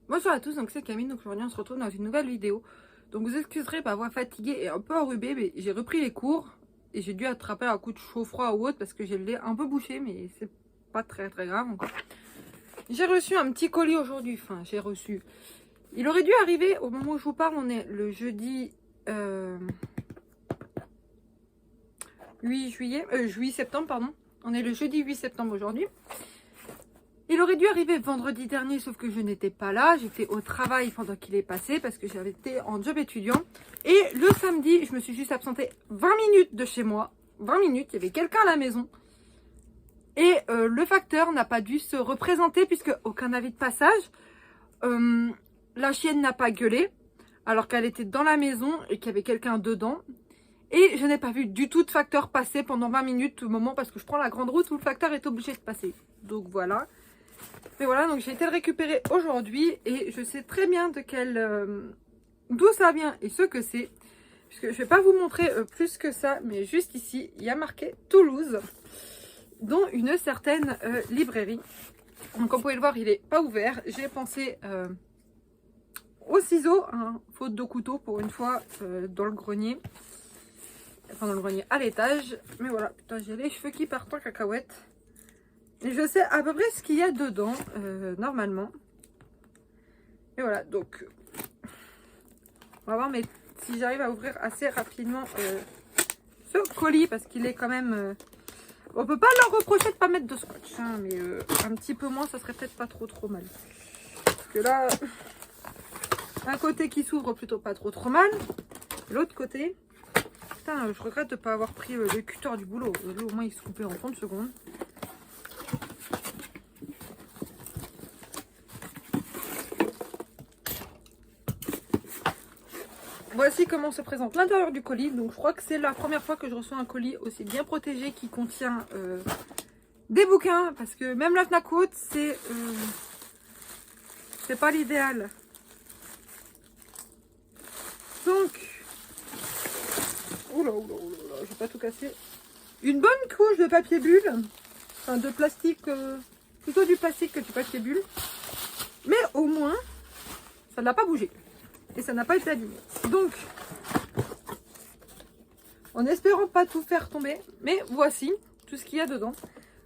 Bonjour à tous, donc c'est Camille, donc aujourd'hui on se retrouve dans une nouvelle vidéo. Donc vous excuserez ma voix fatiguée et un peu enrhumée, mais j'ai repris les cours et j'ai dû attraper un coup de chaud-froid ou autre parce que j'ai le nez un peu bouché, mais c'est pas très grave encore. J'ai reçu un petit colis aujourd'hui, enfin j'ai reçu. Il aurait dû arriver au moment où je vous parle, on est le jeudi 8 septembre, pardon. On est le jeudi 8 septembre aujourd'hui. Il aurait dû arriver vendredi dernier, sauf que je n'étais pas là. J'étais au travail pendant qu'il est passé parce que j'avais été en job étudiant. Et le samedi, je me suis juste absentée 20 minutes de chez moi. 20 minutes, il y avait quelqu'un à la maison. Et le facteur n'a pas dû se représenter puisque aucun avis de passage. La chienne n'a pas gueulé alors qu'elle était dans la maison et qu'il y avait quelqu'un dedans. Et je n'ai pas vu du tout de facteur passer pendant 20 minutes au moment parce que je prends la grande route où le facteur est obligé de passer. Donc voilà. Mais voilà, donc j'ai été le récupérer aujourd'hui et je sais très bien de d'où ça vient et ce que c'est. Puisque je vais pas vous montrer plus que ça, mais juste ici, il y a marqué Toulouse, dont une certaine librairie. Donc comme vous pouvez le voir, il n'est pas ouvert. J'ai pensé au ciseau, hein, faute de couteau pour une fois dans le grenier. Enfin dans le grenier à l'étage. Mais voilà, putain, j'ai les cheveux qui partent en cacahuète. Et je sais à peu près ce qu'il y a dedans, normalement. Et voilà, donc on va voir mais si j'arrive à ouvrir assez rapidement ce colis parce qu'il est quand même... on peut pas leur reprocher de pas mettre de scotch, hein, mais un petit peu moins, ça serait peut-être pas trop mal. Parce que là, un côté qui s'ouvre plutôt pas trop mal, l'autre côté... Putain, je regrette de pas avoir pris le cutter du boulot. Là, au moins, il se coupait en 30 secondes. Voici comment se présente l'intérieur du colis. Donc je crois que c'est la première fois que je reçois un colis aussi bien protégé qui contient des bouquins. Parce que même la Fnac Haute, c'est pas l'idéal. Donc, oula, je vais pas tout casser. Une bonne couche de papier bulle. Enfin de plastique, plutôt du plastique que du papier bulle. Mais au moins, ça n'a pas bougé. Et ça n'a pas été abîmé. Donc... en espérant pas tout faire tomber, mais voici tout ce qu'il y a dedans.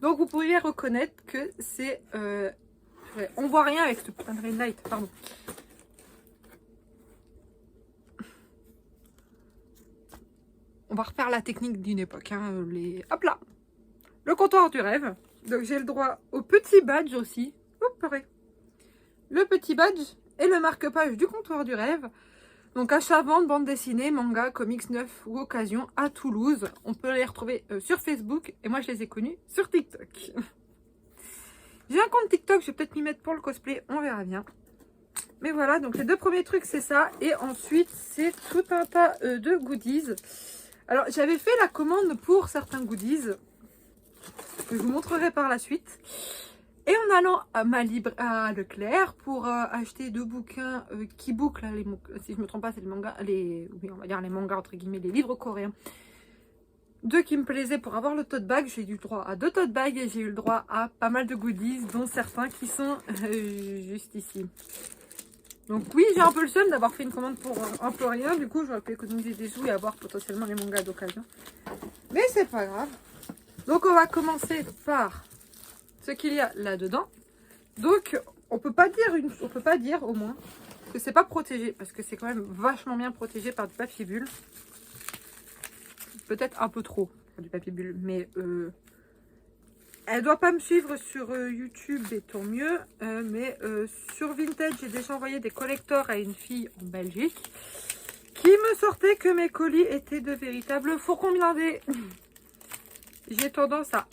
Donc vous pourriez reconnaître que c'est... on voit rien avec ce putain de ring light, pardon. On va refaire la technique d'une époque, hein, hop là. Le comptoir du rêve. Donc j'ai le droit au petit badge aussi. Oups, purée. Le petit badge et le marque-page du comptoir du rêve. Donc achat, vente, bande dessinée, manga, comics neufs ou occasion à Toulouse. On peut les retrouver sur Facebook et moi je les ai connus sur TikTok. J'ai un compte TikTok, je vais peut-être m'y mettre pour le cosplay, on verra bien. Mais voilà, donc les deux premiers trucs c'est ça. Et ensuite c'est tout un tas de goodies. Alors j'avais fait la commande pour certains goodies que je vous montrerai par la suite. Et en allant à Leclerc pour acheter deux bouquins qui bouclent, là, si je ne me trompe pas, c'est les mangas, oui, on va dire les mangas entre guillemets, les livres coréens. Deux qui me plaisaient pour avoir le tote bag, j'ai eu le droit à deux tote bags et j'ai eu le droit à pas mal de goodies, dont certains qui sont juste ici. Donc oui, j'ai un peu le seum d'avoir fait une commande pour un peu rien, du coup j'aurais pu économiser des sous et avoir potentiellement les mangas d'occasion. Mais c'est pas grave. Donc on va commencer par... ce qu'il y a là-dedans. Donc, on peut pas dire au moins que c'est pas protégé parce que c'est quand même vachement bien protégé par du papier bulle. Peut-être un peu trop par du papier bulle, mais elle doit pas me suivre sur YouTube et tant mieux. Mais sur Vinted, j'ai déjà envoyé des collecteurs à une fille en Belgique qui me sortait que mes colis étaient de véritables fourgons blindés. J'ai tendance à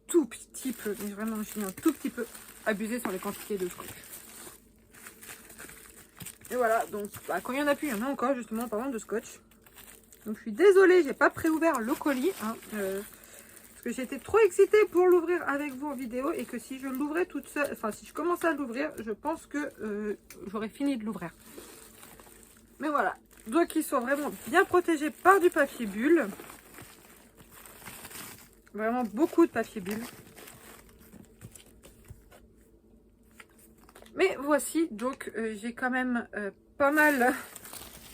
tout petit peu, mais vraiment je suis un tout petit peu abusé sur les quantités de scotch. Et voilà, donc bah, quand il y en a plus, il y en a encore justement en parlant de scotch. Donc je suis désolée, j'ai pas préouvert le colis, hein, parce que j'étais trop excitée pour l'ouvrir avec vous en vidéo et que si je l'ouvrais toute seule, enfin si je commençais à l'ouvrir, je pense que j'aurais fini de l'ouvrir. Mais voilà, donc ils sont vraiment bien protégés par du papier bulle. Vraiment beaucoup de papier bulle. Mais voici, donc j'ai quand même pas mal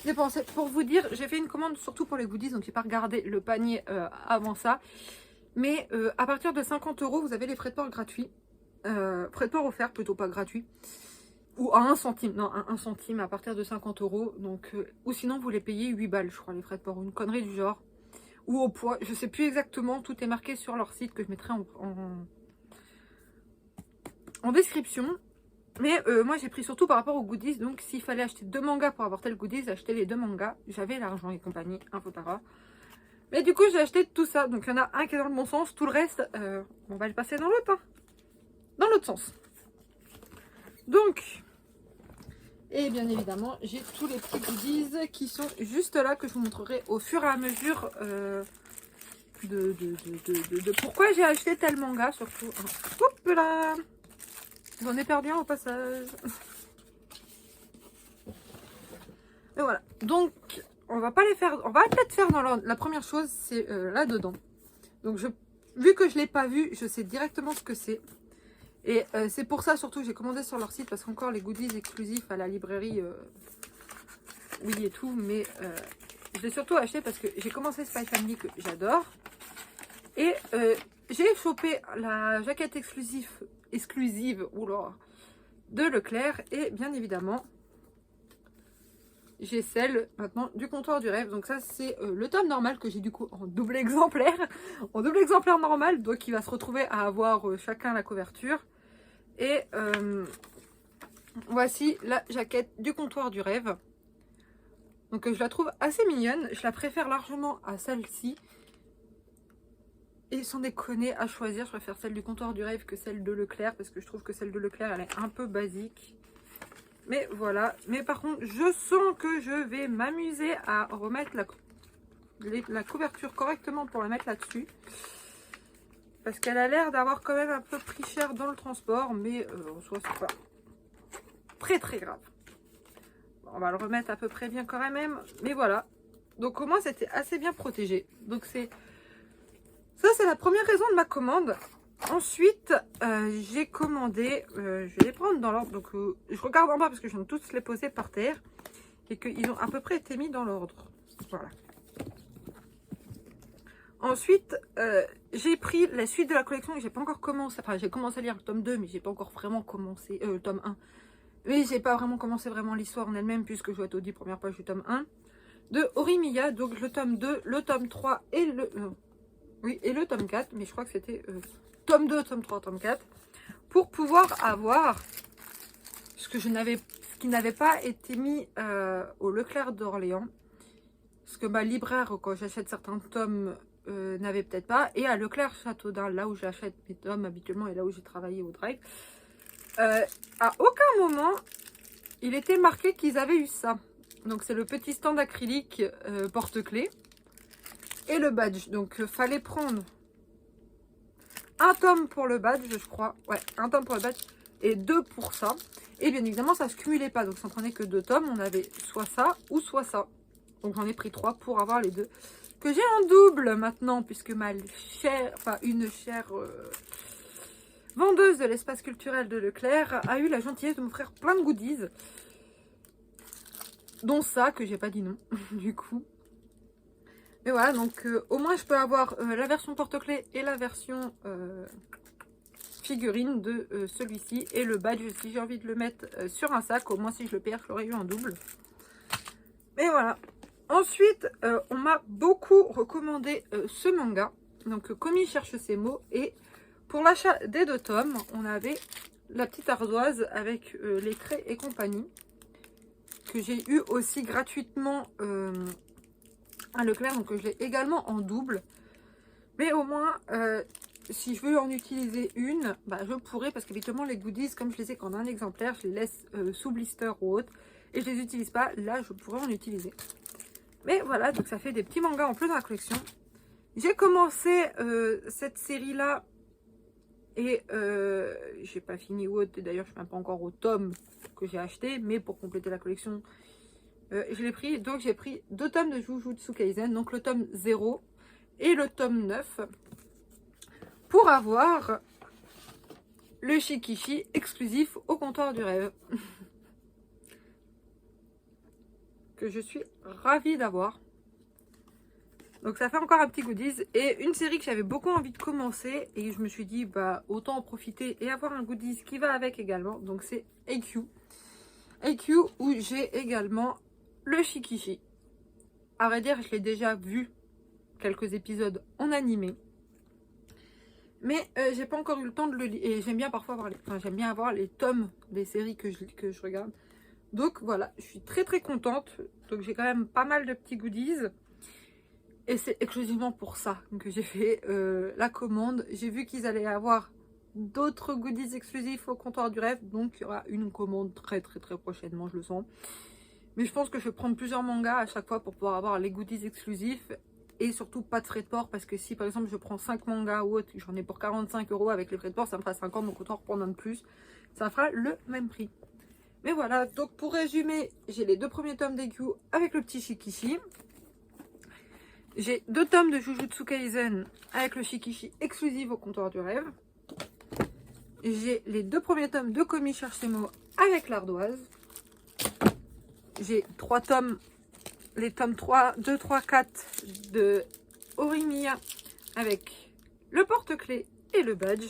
dépensé. Pour vous dire, j'ai fait une commande surtout pour les goodies, donc j'ai pas regardé le panier avant ça. Mais à partir de 50 €, vous avez les frais de port gratuits. Frais de port offerts, plutôt pas gratuits. Ou à 1 centime, non, à 1 centime à partir de 50 €. Donc, ou sinon, vous les payez 8 balles, je crois, les frais de port. Une connerie du genre. Ou au poids, je sais plus exactement. Tout est marqué sur leur site que je mettrai en description. Mais moi, j'ai pris surtout par rapport aux goodies. Donc, s'il fallait acheter 2 mangas pour avoir tel goodies, j'ai acheté les 2 mangas. J'avais l'argent et compagnie, un peu para. Mais du coup, j'ai acheté tout ça. Donc, il y en a un qui est dans le bon sens. Tout le reste, on va le passer dans l'autre. Hein. Dans l'autre sens. Donc, et bien évidemment, j'ai tous les petits goodies qui sont juste là, que je vous montrerai au fur et à mesure de pourquoi j'ai acheté tel manga, surtout. Hop là! J'en ai perdu un au passage. Et voilà. Donc, on va pas les faire. On va peut-être faire dans la première chose, c'est là-dedans. Donc, vu que je l'ai pas vu, je sais directement ce que c'est. Et c'est pour ça surtout que j'ai commandé sur leur site, parce qu'encore les goodies exclusifs à la librairie, oui et tout, mais je l'ai surtout acheté parce que j'ai commencé Spy Family que j'adore. Et j'ai chopé la jaquette exclusive oula, de Leclerc. Et bien évidemment, j'ai celle maintenant du comptoir du rêve. Donc ça c'est le tome normal que j'ai du coup en double exemplaire. En double exemplaire normal. Donc il va se retrouver à avoir chacun la couverture. Et voici la jaquette du comptoir du rêve. Donc je la trouve assez mignonne. Je la préfère largement à celle-ci. Et sans déconner, à choisir, je préfère celle du comptoir du rêve que celle de Leclerc. Parce que je trouve que celle de Leclerc, elle est un peu basique. Mais voilà. Mais par contre, je sens que je vais m'amuser à remettre la couverture correctement pour la mettre là-dessus. Parce qu'elle a l'air d'avoir quand même un peu pris cher dans le transport. Mais en soi, c'est pas très grave. Bon, on va le remettre à peu près bien quand même. Mais voilà. Donc au moins, c'était assez bien protégé. Donc c'est... Ça, c'est la première raison de ma commande. Ensuite, j'ai commandé, je vais les prendre dans l'ordre. Donc, je regarde en bas parce que je viens de tous les poser par terre. Et qu'ils ont à peu près été mis dans l'ordre. Voilà. Ensuite, j'ai pris la suite de la collection que j'ai pas encore commencé. Enfin, j'ai commencé à lire le tome 2, mais j'ai pas encore vraiment commencé le tome 1. Mais j'ai pas vraiment commencé l'histoire en elle-même puisque je dois être aux 10 premières pages du tome 1. De Horimiya, donc le tome 2, le tome 3 et le... oui, et le tome 4, mais je crois que c'était tome 2, tome 3, tome 4, pour pouvoir avoir ce qui n'avait pas été mis au Leclerc d'Orléans, ce que ma libraire, quand j'achète certains tomes, n'avait peut-être pas, et à Leclerc Châteaudun, là où j'achète mes tomes habituellement, et là où j'ai travaillé au Drive, à aucun moment, il était marqué qu'ils avaient eu ça. Donc c'est le petit stand acrylique porte-clés. Et le badge, donc fallait prendre un tome pour le badge, je crois. Ouais, un tome pour le badge et 2 pour ça. Et bien évidemment, ça ne se cumulait pas. Donc, ça ne prenait que 2 tomes. On avait soit ça ou soit ça. Donc, j'en ai pris 3 pour avoir les deux. Que j'ai en double maintenant, puisque ma chère, enfin, une chère vendeuse de l'espace culturel de Leclerc a eu la gentillesse de m'offrir plein de goodies. Dont ça, que j'ai pas dit non, du coup. Et voilà, donc au moins je peux avoir la version porte-clés et la version figurine de celui-ci. Et le badge, si j'ai envie de le mettre sur un sac, au moins si je le perds, je l'aurais eu en double. Mais voilà. Ensuite, on m'a beaucoup recommandé ce manga. Donc, Komi cherche ses mots. Et pour l'achat des 2 tomes, on avait la petite ardoise avec les traits et compagnie. Que j'ai eu aussi gratuitement... à Leclerc, donc je l'ai également en double. Mais au moins, si je veux en utiliser une, bah, je pourrais, parce qu'habituellement les goodies, comme je les ai qu'en un exemplaire, je les laisse sous blister ou autre, et je les utilise pas. Là, je pourrais en utiliser. Mais voilà, donc ça fait des petits mangas en plus dans la collection. J'ai commencé cette série-là, et j'ai pas fini ou autre. D'ailleurs, je suis même pas encore au tome que j'ai acheté, mais pour compléter la collection... je l'ai pris, donc j'ai pris 2 tomes de Jujutsu Kaisen, donc le tome 0 et le tome 9, pour avoir le Shikishi exclusif au comptoir du rêve. Que je suis ravie d'avoir. Donc ça fait encore un petit goodies. Et une série que j'avais beaucoup envie de commencer. Et je me suis dit, bah autant en profiter et avoir un goodies qui va avec également. Donc c'est AQ. AQ où j'ai également le Shikishi. À vrai dire, je l'ai déjà vu quelques épisodes en animé. Mais j'ai pas encore eu le temps de le lire. Et j'aime bien parfois avoir j'aime bien avoir les tomes des séries que je regarde. Donc voilà, je suis très très contente. Donc j'ai quand même pas mal de petits goodies. Et c'est exclusivement pour ça que j'ai fait la commande. J'ai vu qu'ils allaient avoir d'autres goodies exclusifs au comptoir du rêve. Donc il y aura une commande très très très prochainement, je le sens. Mais je pense que je vais prendre plusieurs mangas à chaque fois pour pouvoir avoir les goodies exclusifs. Et surtout pas de frais de port. Parce que si par exemple je prends 5 mangas ou autre, j'en ai pour 45 € avec les frais de port, ça me fera 50. Donc autant reprendre un de plus. Ça fera le même prix. Mais voilà, donc pour résumer, j'ai les 2 premiers tomes d'AQ avec le petit Shikishi. J'ai 2 tomes de Jujutsu Kaisen avec le Shikishi exclusif au comptoir du rêve. J'ai les 2 premiers tomes de Komi Cherche ses mots avec l'ardoise. J'ai 3 tomes, les tomes 3, 2, 3, 4 de Horimiya avec le porte-clés et le badge.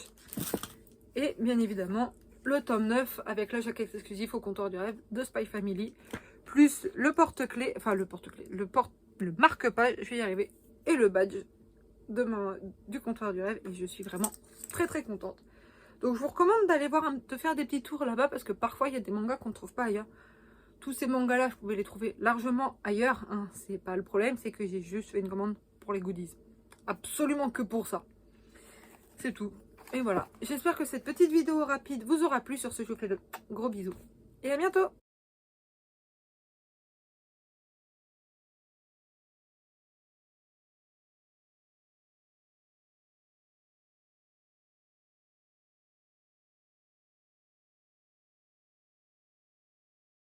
Et bien évidemment, le tome 9 avec la jaquette exclusive au comptoir du rêve de Spy Family. Plus le porte-clés, enfin le porte-clés, le marque-page, je vais y arriver, et le badge du comptoir du rêve. Et je suis vraiment très très contente. Donc je vous recommande d'aller voir, de faire des petits tours là-bas parce que parfois il y a des mangas qu'on ne trouve pas ailleurs. Tous ces mangas-là, je pouvais les trouver largement ailleurs. Hein. C'est pas le problème, c'est que j'ai juste fait une commande pour les goodies. Absolument que pour ça. C'est tout. Et voilà. J'espère que cette petite vidéo rapide vous aura plu. Sur ce, je vous fais de gros bisous. Et à bientôt!